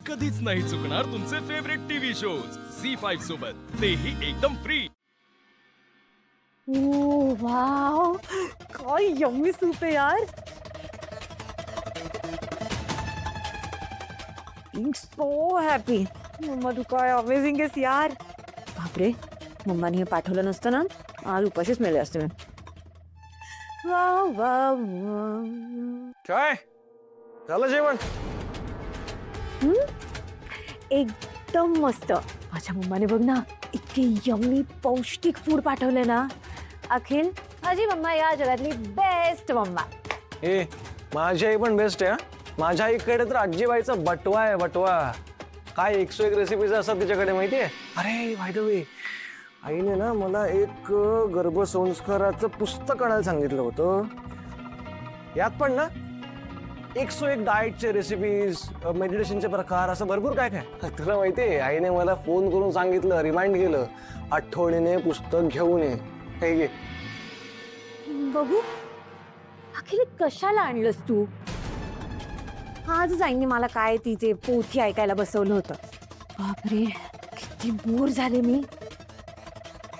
कधीच नाही चुकणार तुमचे फेवरेट टीव्ही शोज झी5 सोबत, तेही एकदम फ्री। ओह वाव, काय यम्मी सूप आहे यार। being so happy. मम्मा तू काय अमेझिंग आहेस यार। बापरे, मम्माने हे पाठवलं नसतं ना, आज उपाशीच मेले असते मी। Wow wow wow. काय झालं जेवण? एकदम मस्त। माझ्या मम्माने बघ ना, इतके यम्मी पौष्टिक फूड पाठवले ना। अखिल, माझी मम्मा या जगातली बेस्ट मम्मा। ए, माझी आई पण बेस्ट आहे हा। माझ्या आईकडे तर आजीबाईचा बटवा आहे, बटवा। काय 101 रेसिपीज असतात तिच्याकडे माहिती आहे? अरे बाय द वे, आईने ना मला एक गर्भसंस्काराचं पुस्तक आणायला सांगितलं होतं। यात पण ना 101 डाएटचे रेसिपीज, मेडिटेशनचे प्रकार, असं भरपूर काय काय। तुला माहिती आहे, आईने मला फोन करून सांगितलं, रिमाइंड केलं, आठवणीने पुस्तक घेऊन ये। हे घे बघू। अखिल, कशाला आणलंस तू? आजच आईने मला काय तिचे पोथी ऐकायला बसवलं होतं। बापरे, किती बोर झाले मी।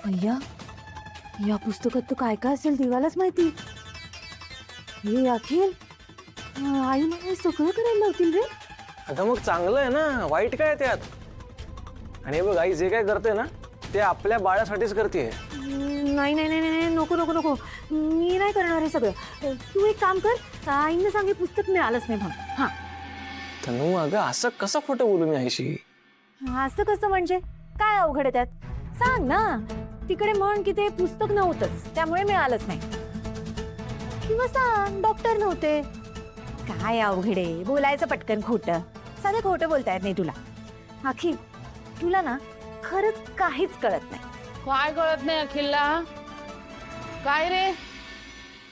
अय्या, या पुस्तकात तर काय काय असेल देवालाच माहिती। हे अखिल, आई मला हे सगळं करायला लावतील रे। आता मग चांगलं आहे ना, वाईट काय त्यात? आणि बघ, आई जे काय करते ना, ते आपल्या बाळासाठीच करते। नाही नाही नाही नाही, नको नको नको, मी नाही करणार हे सगळं। तू एक काम कर, आईने सांगे पुस्तक मिळालंच नाही म्हणून। हा तनू, अगं असं कसं खोटं बोलू मी आईशी? असं कसं म्हणजे? काय अवघड आहे त्यात? सांग ना। तिकडे म्हण की ते पुस्तक नव्हतंच, त्यामुळे मिळालंच नाही, किंवा सांग डॉक्टर नव्हते। काय अवघड आहे बोलायचं पटकन खोटं? साधं खोटं बोलता येत नाही तुला। अखिल, तुला ना खरंच काहीच कळत नाही। काय कळत नाही अखिलला? काय रे,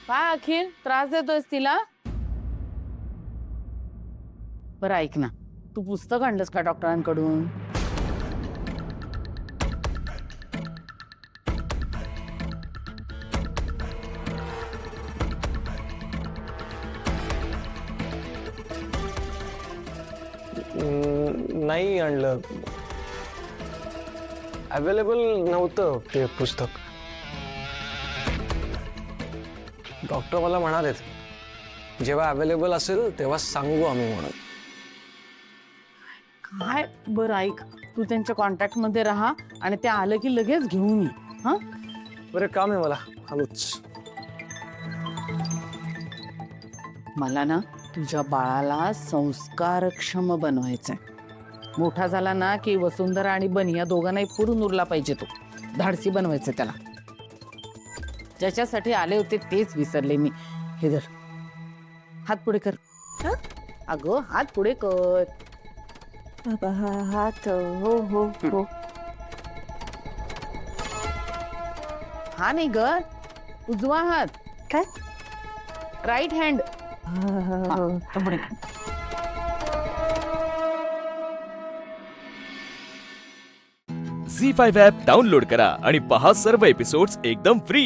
काय अखिल, त्रास देतोयस तिला? बरं ऐक ना, तू पुस्तक आणलंस का डॉक्टरांकडून? नाही आणलं, अवेलेबल नव्हतं ते पुस्तक। डॉक्टर मला म्हणालेत, जेव्हा अवेलेबल असेल तेव्हा सांगू आम्ही म्हणून। काय, बरं ऐक, तू त्यांच्या कॉन्टॅक्ट मध्ये राहा आणि ते आलं की लगेच घेऊन ये। हा, बरं, काम आहे मला, आलोच। मला ना तुझ्या बाळाला संस्कारक्षम बनवायचंय। मोठा झाला ना की वसुंधरा आणि बनी या दोघांनाही पुरून उरला पाहिजे, तो धाडसी बनवायचं त्याला। ज्याच्यासाठी आले होते तेच विसरले मी। हे धर, हात पुढे कर। अगं हात पुढे कर। हात, हो हो हो। हा नाही ग, उजवा हात। काय? Right hand. पुढे। झी5 ॲप डाउनलोड करा आणि पहा सर्व एपिसोड्स एकदम फ्री।